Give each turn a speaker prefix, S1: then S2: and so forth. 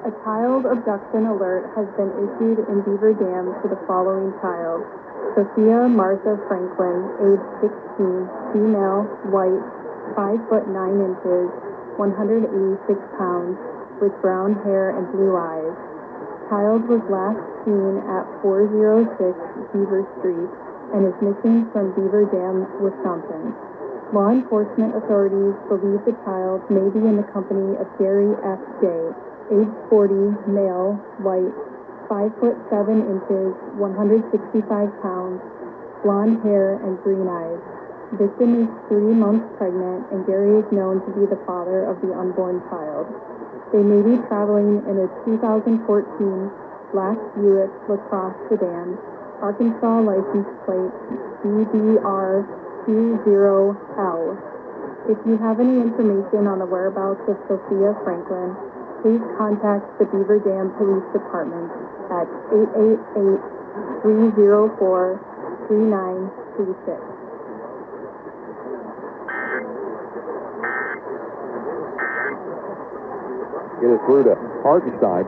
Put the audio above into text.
S1: A child abduction alert has been issued in Beaver Dam to the following child: Sophia Martha Franklin, age 16, female, white, 5 foot 9 inches, 186 pounds, with brown hair and blue eyes. Child was last seen at 406 Beaver Street and is missing from Beaver Dam, Wisconsin. Law enforcement authorities believe the child may be in the company of Gary F. Day, age 40, male, white, 5 foot 7 inches, 165 pounds, blonde hair and green eyes. Victim is 3 months pregnant, and Gary is known to be the father of the unborn child. They may be traveling in a 2014 black Buick LaCrosse sedan, Arkansas license plate BDR20L. If you have any information on the whereabouts of Sophia Franklin, please contact the Beaver Dam Police Department at 888-304-3936.
S2: Get it through to Hartenstein.